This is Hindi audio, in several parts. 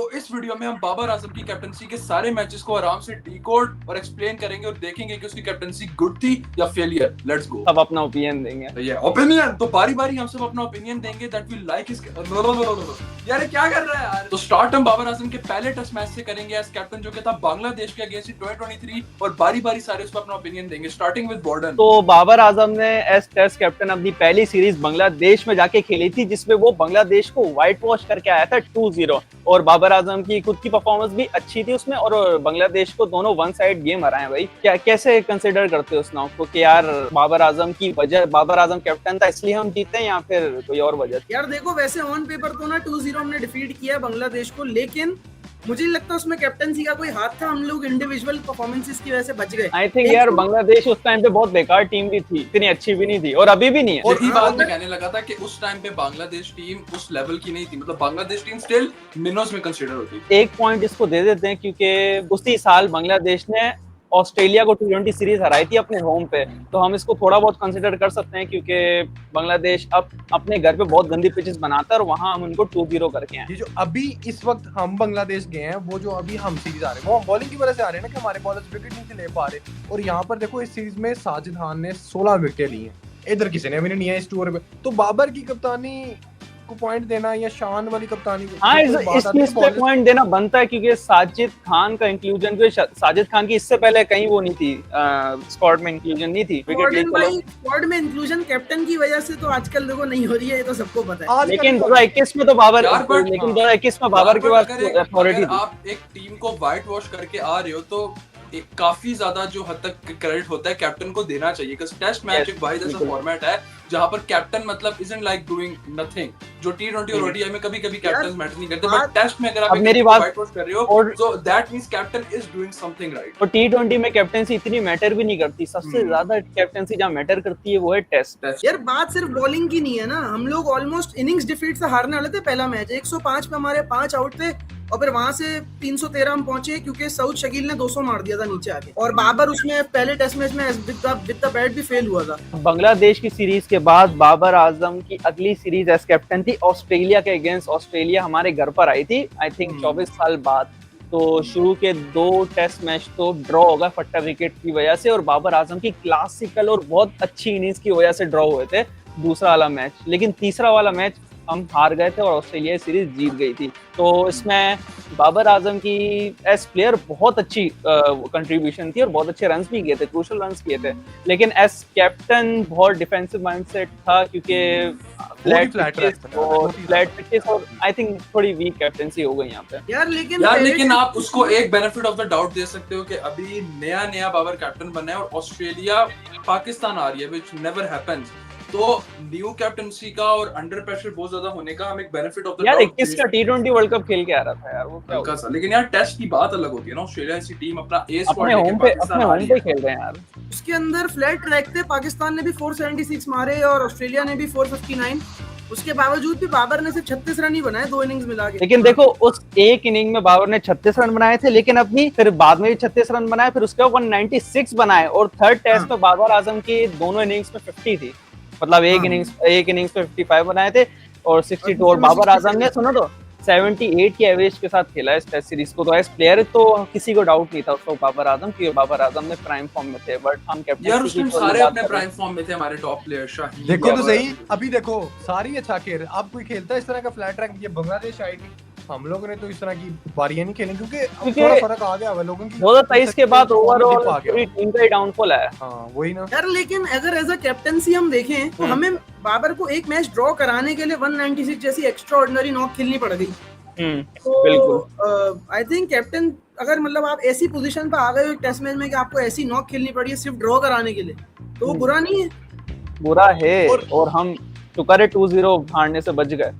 तो इस वीडियो में हम बाबर आजम की कैप्टनसी के सारे मैचेस को आराम से डिकोड और एक्सप्लेन करेंगे और देखेंगे कि उसकी कैप्टनसी गुड थी या फेलियर। Let's go. सब अपना ओपिनियन देंगे। ये ओपिनियन तो बारी बारी हम सब अपना ओपिनियन देंगे दैट वी लाइक हिज। यार क्या कर रहा है यार। तो स्टार्ट हम बाबर आजम के पहले टेस्ट मैच से करेंगे एज कैप्टन, जो कि था बांग्लादेश के अगेंस्ट 2023, और बारी बारी सारे उस पर अपना ओपिनियन देंगे, स्टार्टिंग विद बॉर्डन। तो बाबर आजम ने एज टेस्ट कैप्टन अपनी पहली सीरीज बांग्लादेश में जाके खेली थी, जिसमें वो बांग्लादेश को व्हाइट वॉश करके आया था 2-0, और बाबर आजम की खुद की परफॉर्मेंस भी अच्छी थी उसमें, और बांग्लादेश को दोनों वन साइड गेम हराए। भाई क्या कैसे कंसिडर करते हो उस नाव को कि यार बाबर आजम की वजह, बाबर आजम कैप्टन था इसलिए हम जीते या फिर कोई और वजह? यार देखो, वैसे ऑन पेपर तो ना 2-0 हमने डिफीट किया बांग्लादेश को, लेकिन मुझे नहीं लगता उसमें कैप्टनसी का कोई हाथ था। हम लोग इंडिविजुअल परफॉर्मेंसेस की वजह से बच गए। आई थिंक यार बांग्लादेश उस टाइम पे बहुत बेकार टीम भी थी, इतनी अच्छी भी नहीं थी, और अभी भी नहीं है। और यही बात मैं कहने लगा था कि उस टाइम पे बांग्लादेश टीम उस लेवल की नहीं थी, मतलब बांग्लादेश टीम स्टिल मिनोस में कंसीडर होती। एक पॉइंट इसको दे देते हैं क्योंकि उसी साल बांग्लादेश ने ऑस्ट्रेलिया को T20 सीरीज हराई थी अपने होम पे, तो हम इसको थोड़ा बहुत कंसिडर कर सकते हैं क्योंकि बांग्लादेश अब अपने घर पे बहुत गंदी पिचेस बनाता है और वहां हम उनको 2-0 करके हैं। ये जो अभी इस वक्त हम बांग्लादेश गए हैं, वो जो अभी हम सीरीज आ रहे हैं वो बॉलिंग की वजह से आ रहे हैं ना, कि हमारे बॉलर्स विकेट नहीं ले पा रहे। और यहाँ पर देखो इस सीरीज में साजिद खान ने 16 विकेटें ली हैं, इधर किसी ने भी नहीं है इस टूर पे। तो बाबर की कप्तानी को पॉइंट देना या शान वाली कप्तानी को, हाँ, इस चीज पे पॉइंट देना बनता है क्योंकि साजिद खान का इंक्लूजन, क्योंकि साजिद खान की इससे पहले कहीं वो नहीं थी, स्क्वाड में इंक्लूजन नहीं थी। स्क्वाड में इंक्लूजन कैप्टन की वजह से तो आजकल देखो नहीं हो रही है, ये तो सबको पता है। लेकिन 2021 में तो बाबर, लेकिन 2021 में बाबर के पास अथॉरिटी थी। आप एक टीम को व्हाइट वॉश करके आ रहे हो तो एक काफी ज्यादा जो हद तक क्रेडिट होता है कैप्टन को देना चाहिए, क्योंकि टेस्ट मैच एक वाहिद ऐसा फॉर्मेट है जहां पर कैप्टन मतलब इजंट लाइक डूइंग नथिंग। जो T20 और ODI में कभी-कभी कैप्टन मैटर नहीं करते, बट टेस्ट में अगर आप मेरी बात व्हाइट वॉश कर रहे हो तो that means captain is doing something right. और T20 में कैप्टनसी इतनी मैटर भी नहीं करती, सबसे ज्यादा कैप्टनसी जहां मैटर करती है वो है टेस्ट। यार बात सिर्फ बॉलिंग की नहीं है ना, हम लोग ऑलमोस्ट इनिंग्स डिफीट से हारने वाले थे। पहला मैच 105 पे हमारे 5 आउट थे, और फिर वहां से 313 हम पहुंचे क्योंकि सऊद शकील ने 200 मार दिया था नीचे आके, और बाबर उसमें पहले टेस्ट मैच में विद द बैट भी फेल हुआ था। बांग्लादेश की सीरीज के बाद बाबर आजम की अगली सीरीज एज कैप्टन थी ऑस्ट्रेलिया के अगेंस्ट। ऑस्ट्रेलिया हमारे घर पर आई थी आई थिंक 24 साल बाद। तो शुरू के 2 टेस्ट मैच तो ड्रॉ होगा फट्टा विकेट की वजह से, और बाबर आजम की क्लासिकल और बहुत अच्छी इनिंग्स की वजह से ड्रॉ हुए थे दूसरा वाला मैच। लेकिन तीसरा वाला मैच हम हार गए थे और ऑस्ट्रेलिया सीरीज जीत गई थी। तो इसमें बाबर आजम की एज प्लेयर बहुत अच्छी कंट्रीब्यूशन थी और बहुत अच्छे रन्स भी किए थे, क्रूशियल रन्स किए थे। लेकिन एज कैप्टन बहुत डिफेंसिव माइंडसेट था क्योंकि फ्लैट पिचेस और आई थिंक थोड़ी वीक कैप्टनसी हो गई यहाँ पे। यार लेकिन आप उसको एक बेनिफिट ऑफ द डाउट दे सकते हो कि अभी नया बाबर कैप्टन बना है और ऑस्ट्रेलिया पाकिस्तान आ रही है, व्हिच नेवर हैपेंस। तो न्यू कैप्टनसी का और अंडर प्रेशर बहुत ज्यादा होने का हम एक बेनिफिट ऑफ द यार 21 का T20 वर्ल्ड कप खेल के आ रहा था यार, वो क्या होगा। लेकिन यार टेस्ट की बात अलग होती है ना, ऑस्ट्रेलिया ऐसी टीम अपना ए स्क्वाड लेके पाकिस्तान आ रही है, खेल रहे हैं यार। उसके अंदर फ्लैट ट्रैक थे, पाकिस्तान ने भी 476 मारे और ऑस्ट्रेलिया ने भी 459। उसके बावजूद भी बाबर ने सिर्फ 36 रन ही बनाए 2 इनिंग्स मिला के। लेकिन देखो उस एक इनिंग में बाबर ने 36 रन बनाए थे, लेकिन अपनी फिर बाद में भी 36 रन बनाए, फिर उसके बाद 196 बनाए, और थर्ड टेस्ट में बाबर आजम की दोनों इनिंग्स में 50 थी, मतलब एक इनिंग्स पे 55 बनाए थे और 62। और बाबर आजम ने सुनो तो 78 की एवरेज के साथ खेला इस टेस्ट सीरीज को। तो एज प्लेयर तो किसी को डाउट नहीं था उसको बाबर आजम की, बाबर आजम ने प्राइम फॉर्म में थे। बट हम कैप्टन यार उस टाइम सारे अपने प्राइम फॉर्म में थे हमारे टॉप प्लेयर। शाहीन देखो तो सही, अभी देखो सारी अच्छा खेल, अब कोई खेलता है इस तरह का फ्लैट ट्रैक। ये बांग्लादेश आई थी, हम लोगों ने तो इस तरह की बारियां नहीं खेली क्योंकि थोड़ा फर्क आ गया लोगों की। 2023 के बाद ओवरऑल पूरी टीम का ही डाउनफॉल है। हाँ वही ना यार, लेकिन अगर एज अ कैप्टनसी हम देखें तो हमें बाबर को एक मैच ड्रॉ कराने के लिए 196 जैसी एक्स्ट्रा ऑर्डिनरी नॉक खेलनी पड़ गई। तो आई थिंक कैप्टन अगर मतलब आप ऐसी पोजीशन पे आ गए हो टेस्ट मैच में कि आपको ऐसी नॉक खेलनी पड़ी है सिर्फ ड्रॉ कराने के लिए, तो वो बुरा नहीं है। बुरा है, और हम शुक्र है 2-0 हारने से बच गए।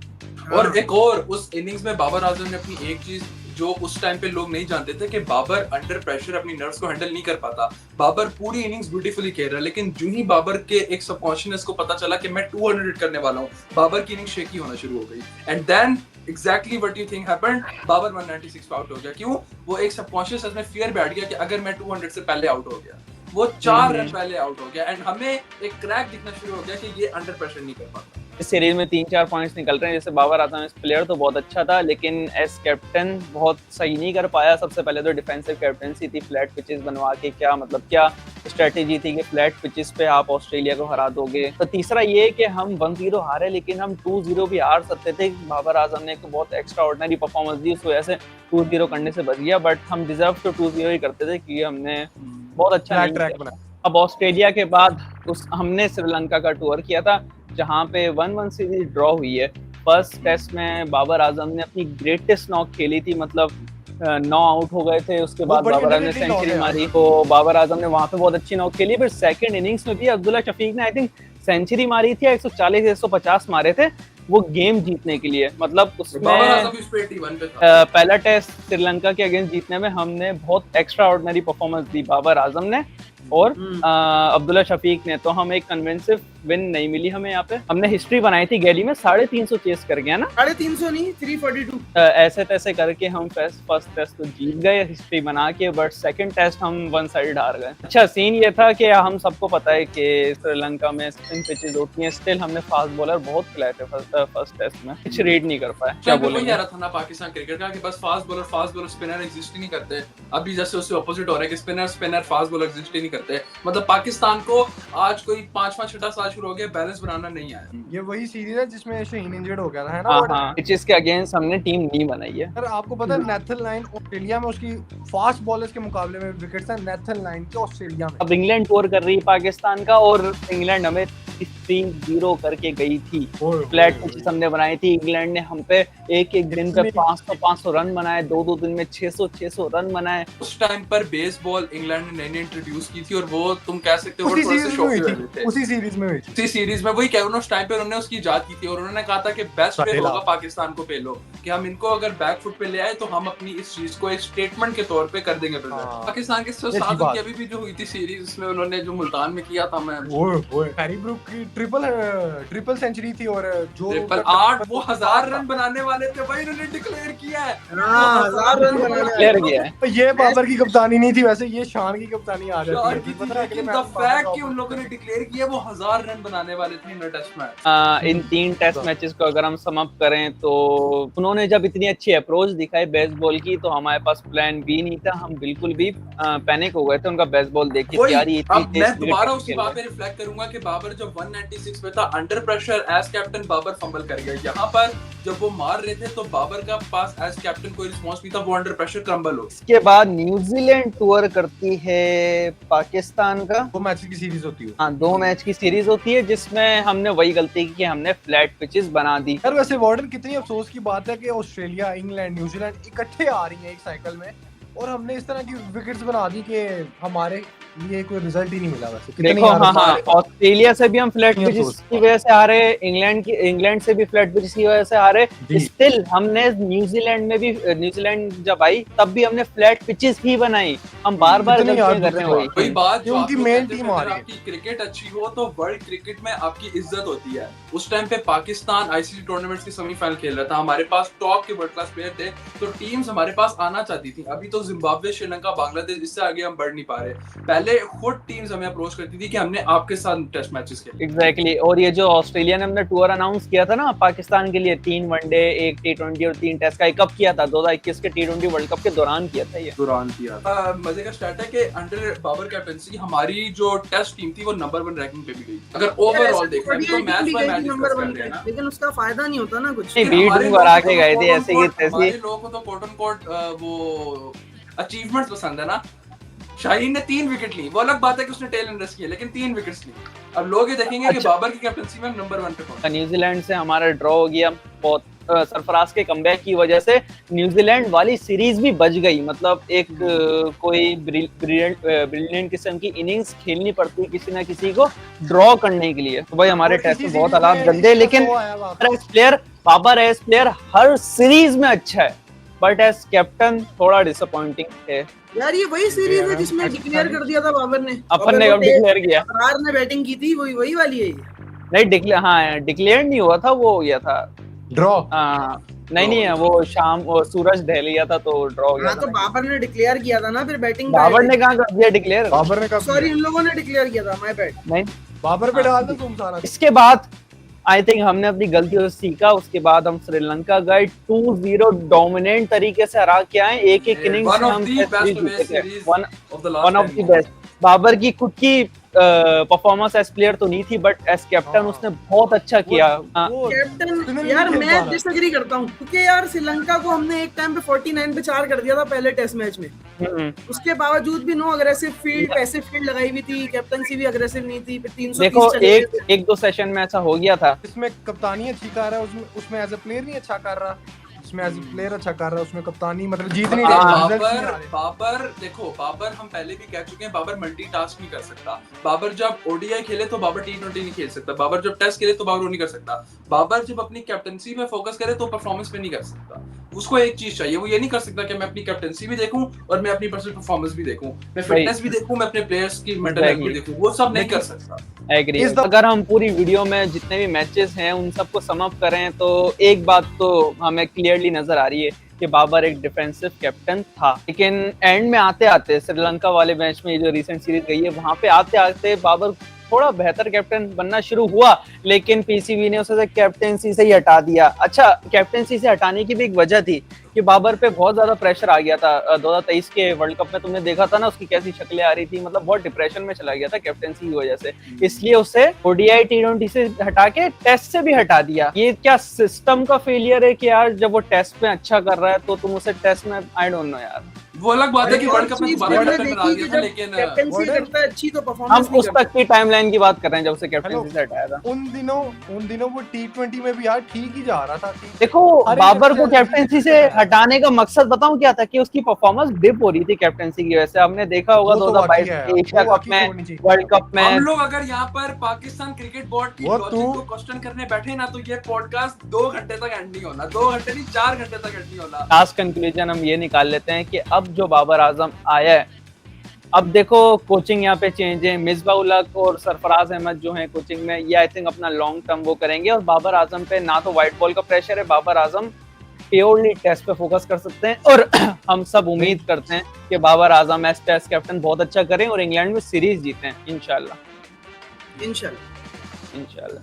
और एक और उस इनिंग्स में बाबर आजम ने अपनी एक चीज जो उस टाइम पे लोग नहीं जानते थे कि बाबर अंडर प्रेशर अपनी नर्व्स को हैंडल नहीं कर पाता। बाबर पूरी इनिंग्स ब्यूटीफुली खेल रहा है, लेकिन जो ही बाबर के एक सबकॉन्शियस को पता चला कि मैं 200 हिट करने वाला हूँ, बाबर की इनिंग शेकी होना शुरू हो गई। And then exactly what you think happened, Babar 196 पे आउट हो गया। क्यों? वो एक सबकॉन्शियस में फियर बैठ गया कि अगर मैं 200 से पहले आउट हो गया, वो 4 रन पहले आउट हो गया, एंड हमें एक क्रैक दिखना शुरू हो गया कि ये अंडर प्रेशर नहीं कर पाता। इस सीरीज में 3-4 पॉइंट्स निकल रहे हैं। जैसे बाबर आजम एज प्लेयर तो बहुत अच्छा था, लेकिन एज कैप्टन बहुत सही नहीं कर पाया। सबसे पहले तो डिफेंसिव कैप्टनसी थी, फ्लैट पिचेस बनवा के क्या मतलब क्या स्ट्रेटेजी थी कि फ्लैट पिचेस पे आप ऑस्ट्रेलिया को हरा दोगे। तो तीसरा ये कि हम 1-0 हारे, लेकिन हम 2-0 भी हार सकते थे। बाबर आजम ने एक बहुत एक्स्ट्रा ऑर्डिनरी परफॉर्मेंस दी, उस वजह से 2-0 करने से बच गया, बट हम डिजर्व तो 2-0 ही करते थे क्योंकि हमने बहुत अच्छा नहीं ट्रैक किया। बना। अब ऑस्ट्रेलिया के बाद हमने श्रीलंका का टूर किया था, जहां पे 1-1 सीरीज ड्रॉ हुई है। फर्स्ट टेस्ट में बाबर आजम ने अपनी ग्रेटेस्ट नॉक खेली थी, मतलब 9 आउट हो गए थे, उसके बाद बाबर आजम ने सेंचुरी मारी, तो बाबर आजम ने वहां पे बहुत अच्छी नॉक खेली। फिर सेकंड इनिंग्स में भी अब्दुल्ला शफीक ने आई थिंक सेंचुरी मारी थी, 140-150 मारे थे वो गेम जीतने के लिए। मतलब उसमें पहला टेस्ट श्रीलंका के अगेंस्ट जीतने में हमने बहुत एक्स्ट्रा ऑर्डिनरी परफॉर्मेंस दी बाबर आजम ने और अब्दुल्ला शफीक ने, तो हम एक कन्विंसिव विन नहीं मिली हमें यहाँ पे। हमने हिस्ट्री बनाई थी गैली में 350 चेस कर गया ना, 350 नहीं 342 ऐसे तैसे करके हम फर्स्ट टेस्ट तो जीत गए हिस्ट्री बना के, बट सेकंड टेस्ट हम वन साइड हार गए। अच्छा सीन ये था कि हम सबको पता है कि श्रीलंका में स्पिन पिचेस होती हैं, स्टिल हमने फास्ट बॉलर बहुत खिलाए थे फर्स्ट टेस्ट में, कुछ रीड नहीं कर पाए। क्या बोलेंगे यार था ना पाकिस्तान क्रिकेट का कि बस फास्ट बॉलर स्पिनर एग्जिस्ट ही नहीं करते। अभी जैसे उससे ऑपोजिट हो रहा है कि स्पिनर फास्ट बॉलर एग्जिस्ट ही नहीं करते। मतलब पाकिस्तान को आज कोई 5वां-6वां साल शुरू हो गया, बैलेंस बनाना नहीं आया। ये वही सीरीज है जिसमें शाहीन इंजर्ड हो गया था, है ना? हाँ, पिचेस के अगेंस्ट हमने टीम नहीं बनाई है। सर आपको पता है नेथन लाइन ऑस्ट्रेलिया में उसकी फास्ट बॉलर्स के मुकाबले में विकेट्स हैं नेथन लाइन के ऑस्ट्रेलिया में। अब इंग्लैंड टूर कर रही है पाकिस्तान का, और इंग्लैंड हमें 3-0 करके गई थी। फ्लैट पिचेस हमने बनाई थी, इंग्लैंड ने हम पे एक दिन पे 500 रन बनाए, 2 दिन में 600 रन बनाए। उस टाइम पर बेसबॉल इंग्लैंड ने नई इंट्रोड्यूस की थी और वो तुम कह सकते हो उसी सीरीज में वही कह उस टाइम पे उन्होंने उसकी इजाद की थी और उन्होंने कहा था कि बेस्ट पे होगा पाकिस्तान को पे लो, कि हम इनको अगर बैक फुट पे ले आए तो हम अपनी इस चीज को एक स्टेटमेंट के तौर पे कर देंगे प्रेजेंट। पाकिस्तान के साथ की अभी भी जो हुई थी सीरीज, उसमें उन्होंने जो मुल्तान में किया था, मैं हैरी ब्रूक की ट्रिपल सेंचुरी थी और जो 8 वो 1000 रन बनाने वाले थे भाई, उन्होंने डिक्लेयर किया है। 1000 रन डिक्लेयर किया है। ये बाबर की कप्तानी नहीं थी, वैसे ये शान की कप्तानी आ जाती है। लेकिन द फैक्ट कि उन लोगों ने डिक्लेयर किया वो 1000 रन बनाने वाले थे इन टेस्ट मैच। इन 3 टेस्ट मैचेस को अगर हम सम अप करें तो उन्होंने जब इतनी अच्छी अप्रोच दिखाई बेसबॉल की, तो हमारे पास प्लान बी नहीं था, हम बिल्कुल भी पैनिक हो गए थे उनका बेसबॉल देख के। यार ये अब मैं दोबारा उसी बात पे रिफ्लेक्ट करूंगा कि बाबर जब 196 पे था under pressure as captain Babar fumble कर गया। यहाँ पर जब वो मार रहे थे तो बाबर का पास एज कैप्टन कोई रिस्पांस नहीं था, वो अंडर प्रेशर क्रम्बल हो। इसके बाद न्यूजीलैंड टूर करती है पाकिस्तान का, 2 मैच की सीरीज होती है। हाँ 2 मैच की सीरीज होती है, जिसमें हमने वही गलती की कि हमने फ्लैट पिचेस बना दी। यार वैसे वार्डन कितनी अफसोस की बात है कि ऑस्ट्रेलिया, इंग्लैंड, न्यूजीलैंड इकट्ठे आ रही हैं एक साइकिल में और हमने इस तरह की विकेट्स बना दी कि हमारे लिए कोई रिजल्ट ही नहीं मिला। वैसे देखो हाँ, ऑस्ट्रेलिया से भी हम फ्लैट पिचेस की वजह से हारे, इंग्लैंड से भी फ्लैट पिचेस की वजह से हारे। स्टिल हमने न्यूजीलैंड में भी, न्यूजीलैंड जब आई तब भी हमने फ्लैट पिचेस ही बनाई। हम बार-बार गलतियां कर रहे हैं। वही बात जो उनकी मेन टीम आ रही है। आपकी क्रिकेट अच्छी हो तो वर्ल्ड क्रिकेट में आपकी इज्जत होती है। उस टाइम पे पाकिस्तान आईसीसी टूर्नामेंट्स की सेमीफाइनल खेल रहा था, हमारे पास टॉप के वर्ल्ड क्लास प्लेयर थे, तो टीम्स हमारे पास आना चाहती थी। अभी तो जिम्बाब्वे, श्रीलंका, बांग्लादेश, इससे आगे हम बढ़ नहीं पा रहे। पहले खुद टीम्स हमें अप्रोच करती थी कि हमने आपके साथ टेस्ट मैचेस खेले। एग्जैक्टली। और ये जो ऑस्ट्रेलिया ने हमने टूर अनाउंस किया था ना पाकिस्तान के लिए, 3 वनडे, 1 T20 और 3 टेस्ट का, कब किया था? 2021 के T20 वर्ल्ड कप के दौरान किया था। ये मजे का स्टार्ट है कि अंडर बाबर कैप्टनसी हमारी जो टेस्ट टीम थी वो नंबर 1 रैंकिंग पे भी गई। अगर ओवरऑल देखा तो मैच बाय मैच नंबर 1 पे, लेकिन उसका फायदा नहीं होता ना कुछ। बीट हरा के गए थे ऐसे की तैसे। हमारे लोगों को तो कोट एंड कोट वो अचीवमेंट्स पसंद है ना। शाहीन ने 3 विकेट ली, वो अलग बात है कि उसने टेल एंड रस किया, लेकिन 3 विकेट्स ली। अब लोग ये देखेंगे कि बाबर की कैप्टनसी में नंबर 1 पे कौन। न्यूजीलैंड से हमारा ड्रॉ हो गया, बहुत सरफराज के कमबैक की वजह से न्यूजीलैंड वाली सीरीज भी बच गई। मतलब एक कोई ब्रिलियंट किस्म की इनिंग्स खेलनी पड़ती है किसी ना किसी को ड्रॉ करने के लिए। तो भाई हमारे टेस्ट में बहुत हालात गंदे, लेकिन बाबर एज प्लेयर हर सीरीज में अच्छा है, बट एज कैप्टन थोड़ा डिसअपॉइंटिंग है। यार ये वही सीरीज है जिसमें डिक्लेयर कर दिया था बाबर ने। अपन ने कब डिक्लेयर किया? अफरार ने बैटिंग की थी, वही वाली है ये। नहीं डिक्लेयर, हाँ डिक्लेयर नहीं हुआ था, वो हो गया था ड्रॉ। नहीं है, वो शाम और सूरज ढह लिया था तो ड्रॉ हो गया। तो बाबर ने डिक्लेयर किया था ना फिर बैटिंग। बाबर ने कहाँ कर दिया डिक्लेयर? बाबर ने कब? सॉरी इन लोगों ने डिक्लेयर किया था, माय बैड। नहीं बाबर पे डाल दो तुम सारा। इसके बाद आई थिंक हमने अपनी गलतियों से सीखा, उसके बाद हम श्रीलंका गए 2-0 डोमिनेंट तरीके से हरा के आए, एक इनिंग से हम one of the best. Babar की खुद की परफॉर्मेंस एज प्लेयर तो नहीं थी, बट एज कैप्टन उसने बहुत अच्छा किया। कैप्टन यार मैं डिसएग्री करता हूँ, क्योंकि यार श्रीलंका को हमने एक टाइम पे 49 पे 4 कर दिया था पहले टेस्ट मैच में, उसके बावजूद भी no aggressive field, passive field लगाई हुई थी, कैप्टनसी भी अग्रेसिव नहीं थी, 330 देखो एक दो सेशन में ऐसा हो गया था। इसमें कप्तानी अच्छी कर रहा है, उसमें एज अ प्लेयर नहीं अच्छा कर रहा, उसमें एज अ प्लेयर अच्छा कर रहा है, उसमें कप्तानी मतलब जीत नहीं रहा। बाबर देखो, बाबर हम पहले भी कह चुके हैं, बाबर मल्टीटास्क नहीं कर सकता। बाबर जब ओडीआई खेले तो बाबर टी20 नहीं खेल सकता, बाबर जब टेस्ट खेले तो बाबर वो नहीं कर सकता, बाबर जब अपनी कैप्टनसी पे फोकस करे तो परफॉर्मेंस पे नहीं कर सकता। उसको एक चीज चाहिए, वो ये नहीं कर सकता कि मैं अपनी कैप्टनसी भी देखूं और मैं अपनी पर्सनल परफॉर्मेंस भी देखूं, मैं फिटनेस भी देखूं, मैं अपने प्लेयर्स की मेंटल हेल्थ भी देखूं, वो सब नहीं कर सकता। एग्री। अगर हम पूरी वीडियो में जितने भी मैचेस हैं उन सबको सम अप करें तो एक बात तो हमें क्लियरली नजर आ रही है कि बाबर एक डिफेंसिव कैप्टन था, लेकिन एंड में आते आते श्रीलंका वाले मैच में जो रिसेंट सीरीज गई है वहां पे आते आते बाबर थोड़ा बेहतर कैप्टन बनना शुरू हुआ, लेकिन पीसीबी ने उसे कैप्टेंसी से ही हटा दिया। अच्छा, कैप्टेंसी से हटाने की भी एक वजह थी कि बाबर पे बहुत ज्यादा प्रेशर आ गया था। 2023 के वर्ल्ड कप में तुमने देखा था ना उसकी कैसी शक्लें आ रही थी, मतलब बहुत डिप्रेशन में चला गया था कैप्टेंसी की वजह से, इसलिए उसे ओडीआई टी20 से हटा के टेस्ट से भी हटा दिया। ये क्या सिस्टम का फेलियर है कि यार जब वो टेस्ट में अच्छा कर रहा है तो तुम उसे टेस्ट में, आई डोंट नो यार, वो अलग बात है कि वर्ल्ड कप में दोबारा कैप्टन आ गया था, लेकिन कैप्टेंसी करता है अच्छी तो परफॉर्मेंस हम उस तक की टाइमलाइन की बात कर रहे हैं जब उसे कैप्टेंसी से हटाया था। उन दिनों वो टी20 में भी यार ठीक ही जा रहा था। देखो बाबर को कैप्टेंसी से हटाने का मकसद बताऊं क्या था कि उसकी परफॉर्मेंस डिप हो रही थी कैप्टेंसी की वजह से। हमने देखा होगा 2022 एशिया कप में, वर्ल्ड कप में। हम लोग अगर यहाँ पर पाकिस्तान क्रिकेट बोर्ड की लॉजिक को क्वेश्चन करने बैठे ना तो ये पॉडकास्ट 2 घंटे तक एंड नहीं होना, 2 घंटे नहीं 4 घंटे तक एंड नहीं होना। लास्ट कंक्लूजन हम ये निकाल लेते हैं कि अब जो बाबर आजम आया है, अब देखो कोचिंग यहाँ पे चेंज है, मिसबाह उल हक और सरफराज अहमद जो है कोचिंग में, ये आई थिंक अपना लॉन्ग टर्म वो करेंगे और बाबर आजम पे ना तो व्हाइट बॉल का प्रेशर है, बाबर आजम प्योरली टेस्ट पे फोकस कर सकते हैं और हम सब उम्मीद करते हैं कि Babar Azam as test captain बहुत अच्छा करें और इंग्लैंड में सीरीज जीतें इंशाल्लाह। इंशाल्लाह।